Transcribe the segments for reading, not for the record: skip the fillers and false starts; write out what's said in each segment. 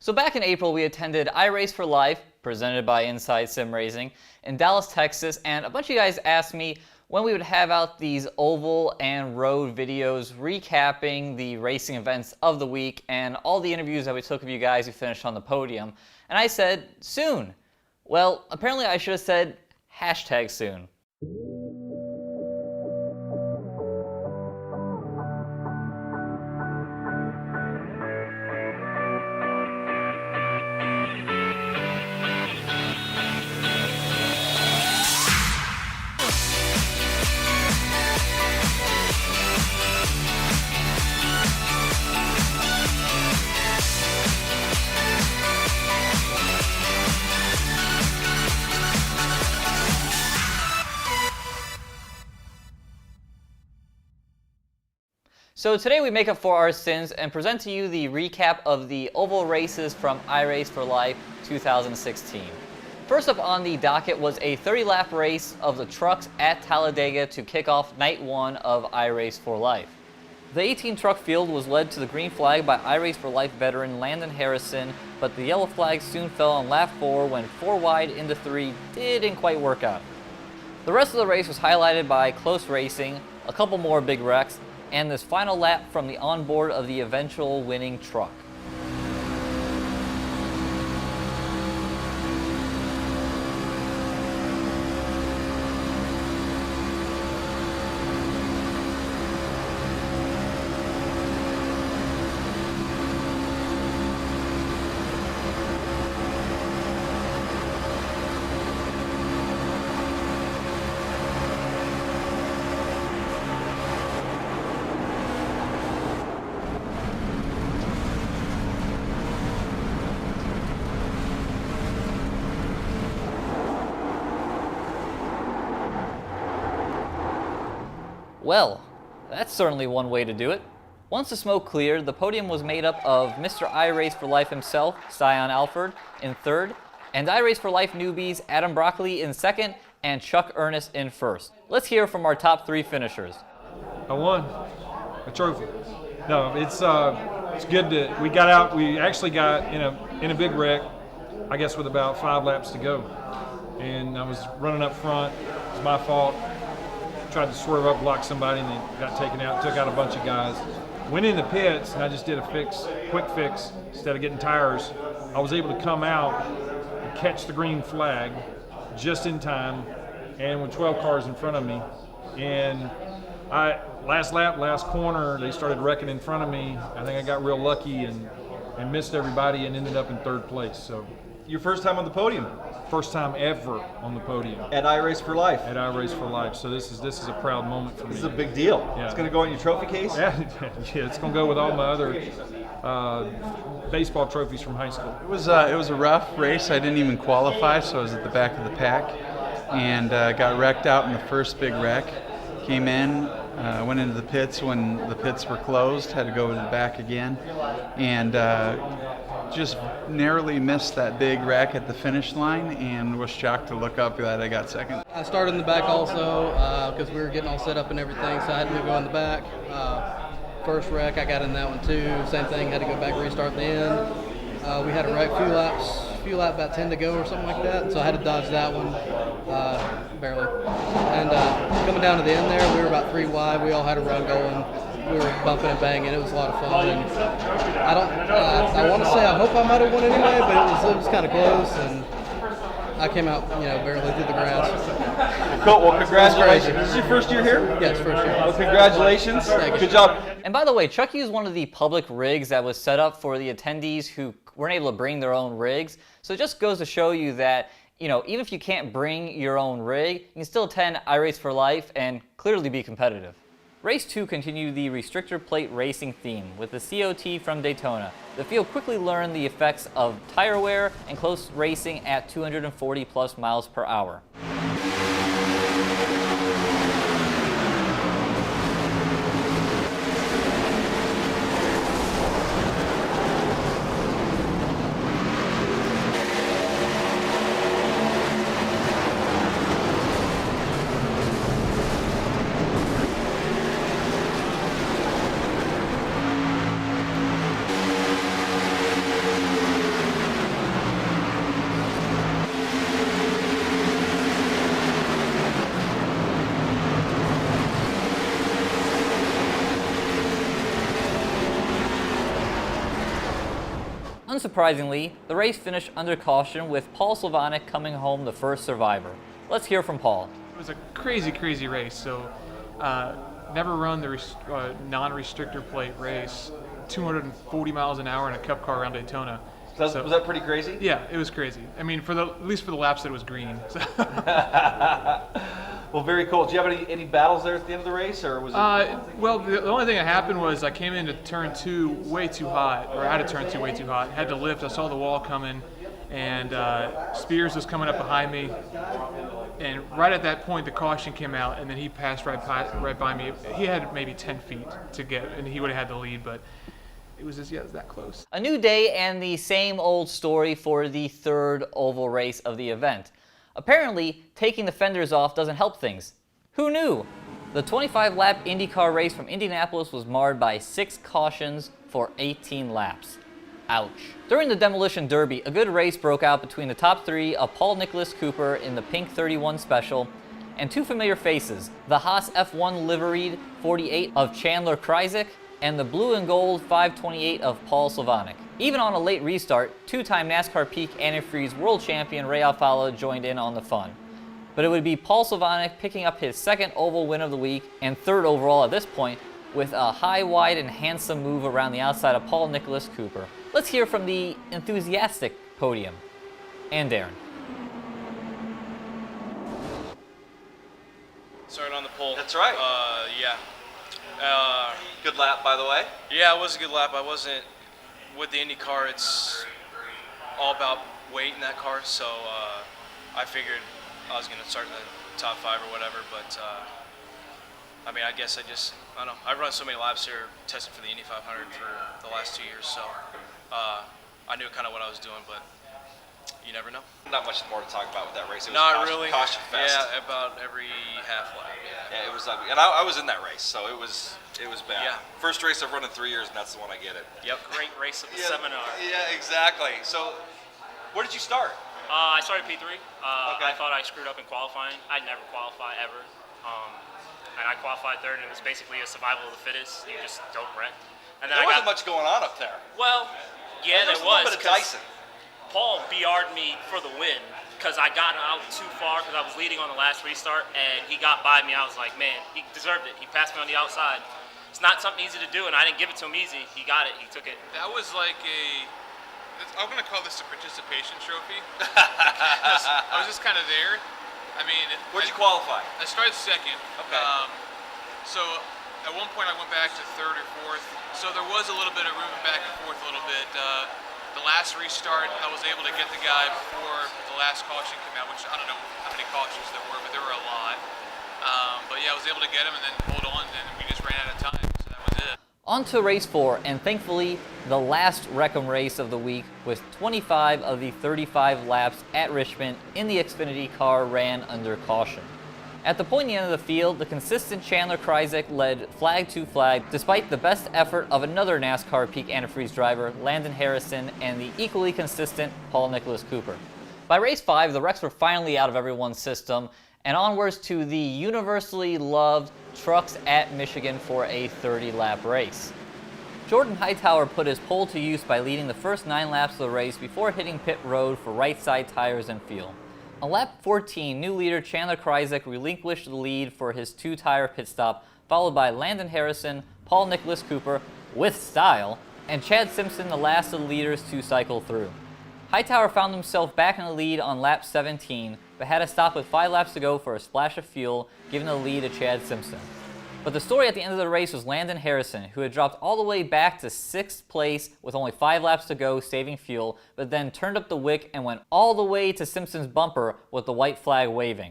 So back in April, we attended iRace4Life, presented by Inside Sim Racing, in Dallas, Texas, and a bunch of you guys asked me when we would have out these oval and road videos recapping the racing events of the week and all the interviews that we took of you guys who finished on the podium. And I said, soon. Well, apparently I should have said #soon. So today we make up for our sins and present to you the recap of the oval races from iRace4Life 2016. First up on the docket was a 30-lap race of the trucks at Talladega to kick off night one of iRace4Life. The 18-truck field was led to the green flag by iRace4Life veteran Landon Harrison, but the yellow flag soon fell on lap 4 when 4 wide into 3 didn't quite work out. The rest of the race was highlighted by close racing, a couple more big wrecks, and this final lap from the onboard of the eventual winning truck. Well, that's certainly one way to do it. Once the smoke cleared, the podium was made up of Mr. iRace4Life himself, Sion Alford, in third, and iRace4Life newbies Adam Broccoli in second, and Chuck Ernest in first. Let's hear from our top 3 finishers. I won a trophy. No, it's good that we got out. We actually got in a big wreck, I guess with about 5 laps to go, and I was running up front. It was my fault. Tried to swerve up, block somebody, and then got taken out, took out a bunch of guys. Went in the pits, and I just did a quick fix. Instead of getting tires, I was able to come out and catch the green flag just in time, and with 12 cars in front of me. And last lap, last corner, they started wrecking in front of me. I think I got real lucky and missed everybody and ended up in 3rd place. So, your first time on the podium? First time ever on the podium. At iRace4Life? At iRace4Life. So this is a proud moment for me. This is a big deal. Yeah. It's going to go in your trophy case? Yeah, it's going to go with all my other baseball trophies from high school. It was a rough race. I didn't even qualify, so I was at the back of the pack and got wrecked out in the first big wreck. Came in, went into the pits when the pits were closed, had to go to the back again, and just narrowly missed that big wreck at the finish line and was shocked to look up that I got second. I started in the back also because we were getting all set up and everything, so I had to go in the back. First wreck, I got in that one too. Same thing, had to go back, restart the end. We had a wreck, few laps, about 10 to go or something like that, so I had to dodge that one, barely. And coming down to the end there, we were about 3 wide. We all had a run going. We were bumping and banging. It was a lot of fun. And I want to say I hope I might have won anyway, but it was kind of close, and I came out, barely through the grass. Cool. Well, congratulations. This is your first year here? Yes, first year. Well, congratulations. Good job. And by the way, Chuck used one of the public rigs that was set up for the attendees who weren't able to bring their own rigs. So it just goes to show you that, even if you can't bring your own rig, you can still attend iRace4Life and clearly be competitive. Race 2 continued the restrictor plate racing theme with the COT from Daytona. The field quickly learned the effects of tire wear and close racing at 240 plus miles per hour. Unsurprisingly, the race finished under caution with Paul Slavonic coming home the first survivor. Let's hear from Paul. It was a crazy, crazy race. So, never run the non-restrictor plate race, 240 miles an hour in a Cup car around Daytona. Was that pretty crazy? Yeah, it was crazy. I mean, at least for the laps that it was green. So. Well, very cool. Did you have any battles there at the end of the race, or was it? Well, the only thing that happened was I came into turn 2 way too hot, or out of turn 2 way too hot. Had to lift. I saw the wall coming, and Spears was coming up behind me. And right at that point, the caution came out, and then he passed right by me. He had maybe 10 feet to get, and he would have had the lead, but it was just, yeah, it was that close. A new day and the same old story for the third oval race of the event. Apparently, taking the fenders off doesn't help things. Who knew? The 25-lap IndyCar race from Indianapolis was marred by 6 cautions for 18 laps. Ouch. During the Demolition Derby, a good race broke out between the top 3 of Paul Nicholas Cooper in the Pink 31 Special and 2 familiar faces, the Haas F1 liveried 48 of Chandler Kryzik and the blue and gold 528 of Paul Slavonic. Even on a late restart, 2-time NASCAR Peak Antifreeze world champion Ray Alfalo joined in on the fun. But it would be Paul Slavonic picking up his 2nd oval win of the week and 3rd overall at this point with a high, wide, and handsome move around the outside of Paul Nicholas Cooper. Let's hear from the enthusiastic podium. And Darren. Started on the pole. That's right. Yeah. Good lap, by the way. Yeah, it was a good lap. I wasn't with the IndyCar. It's all about weight in that car, so I figured I was going to start in the top 5 or whatever. But I mean, I guess I don't know. I've run so many laps here, testing for the Indy 500 for the last 2 years, so I knew kind of what I was doing, but you never know. Not much more to talk about with that race. It was Not really. Caution fest. Yeah, about every half lap. Yeah, it was ugly. And I was in that race, so it was bad. Yeah. First race I've run in 3 years, and that's the one I get it. Yep. Great race of the seminar. Yeah, exactly. So, where did you start? I started P3. Okay. I thought I screwed up in qualifying. I'd never qualify ever. And I qualified 3rd, and it was basically a survival of the fittest. You just don't wreck. And then There wasn't much going on up there. Well, yeah, There there was was. a little bit of Dyson. Paul BR'd me for the win because I got out too far because I was leading on the last restart, and he got by me. I was like, man, he deserved it. He passed me on the outside. It's not something easy to do, and I didn't give it to him easy. He got it. He took it. That was like I'm going to call this a participation trophy. Because I was just kind of there. I mean, Where'd you qualify? I started 2nd. Okay. So at one point I went back to 3rd or 4th. So there was a little bit of room back and forth a little bit. The last restart, I was able to get the guy before the last caution came out, which I don't know how many cautions there were, but there were a lot. But yeah, I was able to get him and then hold on, and we just ran out of time, so that was it. On to race 4, and thankfully, the last Wreckham race of the week with 25 of the 35 laps at Richmond in the Xfinity car ran under caution. At the pointy end of the field, the consistent Chandler Kryzik led flag to flag despite the best effort of another NASCAR Peak Antifreeze driver, Landon Harrison, and the equally consistent Paul Nicholas Cooper. By race 5, the wrecks were finally out of everyone's system, and onwards to the universally loved Trucks at Michigan for a 30-lap race. Jordan Hightower put his pole to use by leading the first 9 laps of the race before hitting pit road for right-side tires and fuel. On lap 14, new leader Chandler Kryzik relinquished the lead for his 2-tire pit stop, followed by Landon Harrison, Paul Nicholas Cooper, with style, and Chad Simpson, the last of the leaders to cycle through. Hightower found himself back in the lead on lap 17, but had to stop with 5 laps to go for a splash of fuel, giving the lead to Chad Simpson. But the story at the end of the race was Landon Harrison, who had dropped all the way back to 6th place with only 5 laps to go, saving fuel, but then turned up the wick and went all the way to Simpson's bumper with the white flag waving.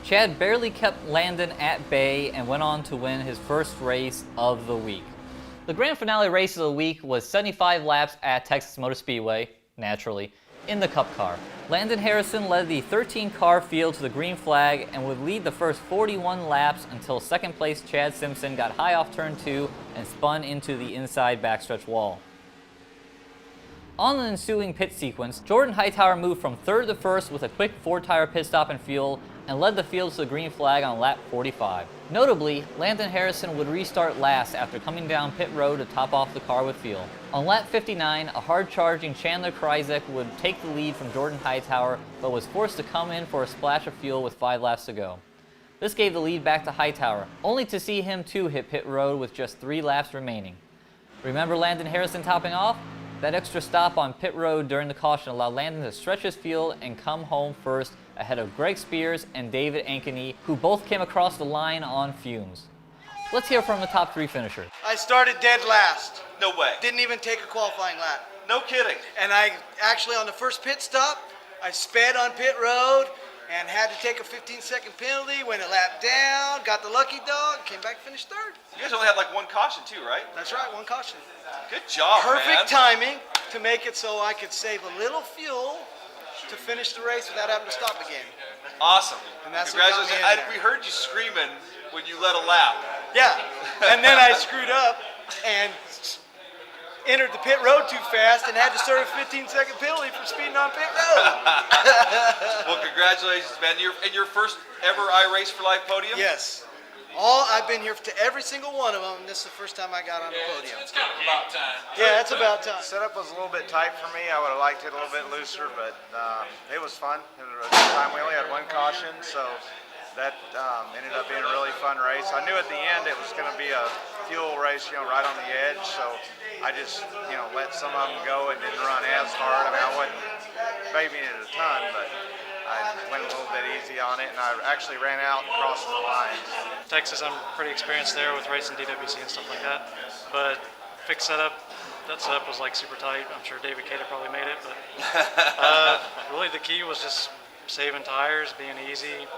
Chad barely kept Landon at bay and went on to win his first race of the week. The grand finale race of the week was 75 laps at Texas Motor Speedway, naturally, in the Cup car. Landon Harrison led the 13-car field to the green flag and would lead the first 41 laps until second place Chad Simpson got high off turn 2 and spun into the inside backstretch wall. On the ensuing pit sequence, Jordan Hightower moved from third to first with a quick 4-tire pit stop and fuel and led the field to the green flag on lap 45. Notably, Landon Harrison would restart last after coming down pit road to top off the car with fuel. On lap 59, a hard-charging Chandler Kryzak would take the lead from Jordan Hightower, but was forced to come in for a splash of fuel with 5 laps to go. This gave the lead back to Hightower, only to see him too hit pit road with just 3 laps remaining. Remember Landon Harrison topping off? That extra stop on pit road during the caution allowed Landon to stretch his fuel and come home first ahead of Greg Spears and David Ankeny, who both came across the line on fumes. Let's hear from the top 3 finishers. I started dead last. No way. Didn't even take a qualifying lap. No kidding. And I actually, on the first pit stop, I sped on pit road and had to take a 15-second penalty, went a lap down, got the lucky dog, came back, finished third. You guys only had like 1 caution too, right? That's right, 1 caution. Good job, Perfect man. timing to make it so I could save a little fuel to finish the race without having to stop again. Awesome. And that's what got me Congratulations. in there. We heard you screaming when you led a lap. Yeah, and then I screwed up and entered the pit road too fast and had to serve a 15-second penalty for speeding on pit road. Well, congratulations, man. And your first ever iRace4Life podium? Yes. I've been here to every single one of them, and this is the first time I got on the podium. It's kind of about time. Yeah, it's about time. Setup was a little bit tight for me. I would have liked it a little bit looser, but it was fun. It was a good time. We only had 1 caution, so that ended up being a really fun race. I knew at the end it was going to be a fuel race, right on the edge, so I just, let some of them go and didn't run as hard. I mean, I wasn't babying it a ton, but I went a little bit easy on it, and I actually ran out and crossed the lines. Texas, I'm pretty experienced there with racing DWC and stuff like that. But fixed setup, that setup was like super tight. I'm sure David Cater probably made it, but really the key was just saving tires, being easy.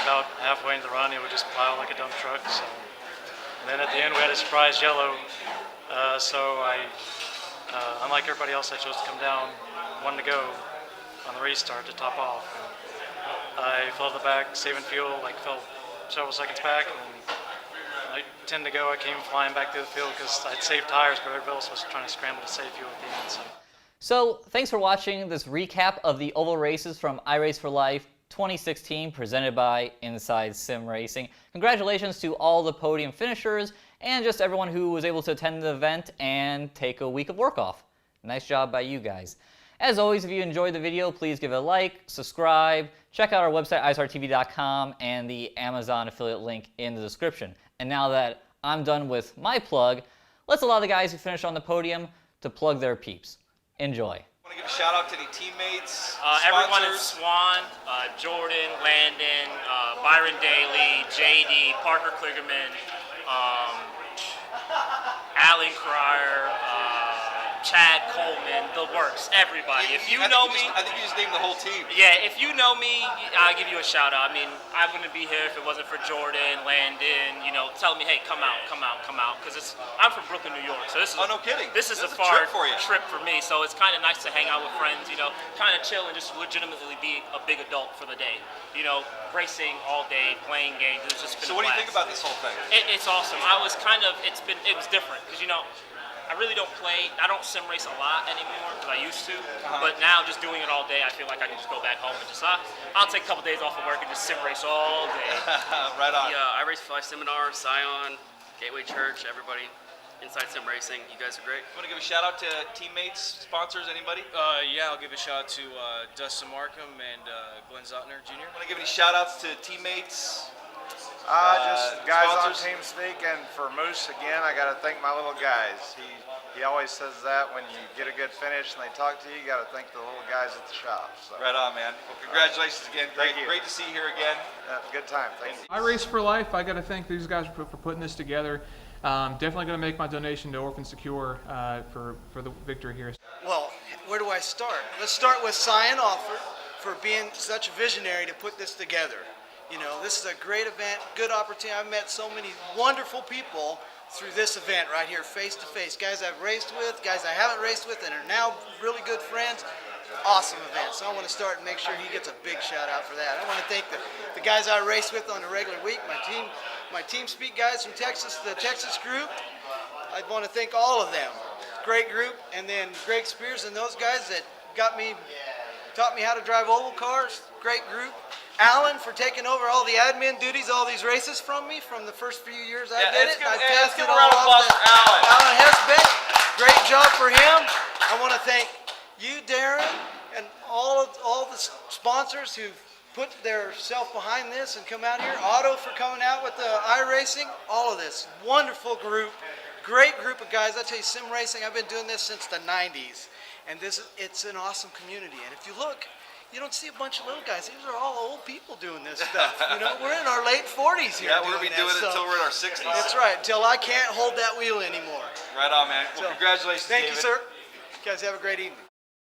About halfway into the run, it would just plow like a dump truck. So. And then at the end, we had a surprise yellow. So I, unlike everybody else, I chose to come down 1 to go on the restart to top off. And I fell to the back, saving fuel, fell several seconds back, and then 10 to go, I came flying back through the field because I'd saved tires, but everybody else was trying to scramble to save fuel at the end. So thanks for watching this recap of the oval races from iRace4Life 2016 presented by Inside Sim Racing. Congratulations to all the podium finishers and just everyone who was able to attend the event and take a week of work off. Nice job by you guys. As always, if you enjoyed the video, please give it a like, subscribe, check out our website, isartv.com, and the Amazon affiliate link in the description. And now that I'm done with my plug, let's allow the guys who finished on the podium to plug their peeps. Enjoy. I want to give a shout out to any teammates, Everyone in sponsors. Swan, Jordan, Landon, Byron Daly, JD, Parker Kligerman, Alan Cryer, Chad Coleman, the works, everybody. If you know me, I think you just named the whole team. yeah, if you know me, I'll give you a shout out. I mean, I wouldn't be here if it wasn't for Jordan, Landon, telling me, hey, come out, because I'm from Brooklyn, New York, so this is Oh, no kidding. This is This a is a far trip for you. trip for me, so it's kind of nice to hang out with friends, kind of chill and just legitimately be a big adult for the day. Racing all day, playing games. It's just been So a what do you blast. think about this whole thing? It's awesome. I was it was different because I really don't don't sim race a lot anymore because I used to, but now just doing it all day, I feel like I can just go back home and just I'll take a couple days off of work and just sim race all day. Right on. Yeah, iRace4Life Seminar, Scion, Gateway Church, everybody, Inside Sim Racing, you guys are great. Want to give a shout out to teammates, sponsors, anybody? Yeah, I'll give a shout out to Dustin Markham and Glenn Zotner Jr. Want to give any shout outs to teammates? Just guys sponsors? on TeamSpeak, and for Moose, again, I got to thank my little guys. He always says that when you get a good finish and they talk to you, you got to thank the little guys at the shop. So. Right on, man. Well, congratulations again. Thank you. Great to see you here again. Good time. Thank you. iRace4Life, I got to thank these guys for putting this together. Definitely going to make my donation to Orphan Secure for the victory here. Well, where do I start? Let's start with Scion Offer for being such a visionary to put this together. You know, this is a great event, good opportunity. I've met so many wonderful people through this event right here, face to face. Guys I've raced with, guys I haven't raced with, and are now really good friends. Awesome event. So I want to start and make sure he gets a big shout out for that. I want to thank the guys I race with on a regular week, my team speak guys from Texas, the Texas group. I want to thank all of them. Great group. And then Greg Spears and those guys that taught me how to drive oval cars. Great group. Alan for taking over all the admin duties, all these races from me from the first few years I did it. I passed it all off to Alan Hesbeck. Great job for him. I want to thank you, Darren, and all the sponsors who've put their self behind this and come out here. Otto for coming out with the iRacing. All of this wonderful group, great group of guys. I tell you, sim racing. I've been doing this since the '90s, and it's an awesome community. And if you look, you don't see a bunch of little guys. These are all old people doing this stuff. You know, we're in our late 40s here. Yeah, we're going to be doing it until we're in our 60s. That's right, until I can't hold that wheel anymore. Right on, man. Well, congratulations, Thank David. you, sir. You guys have a great evening.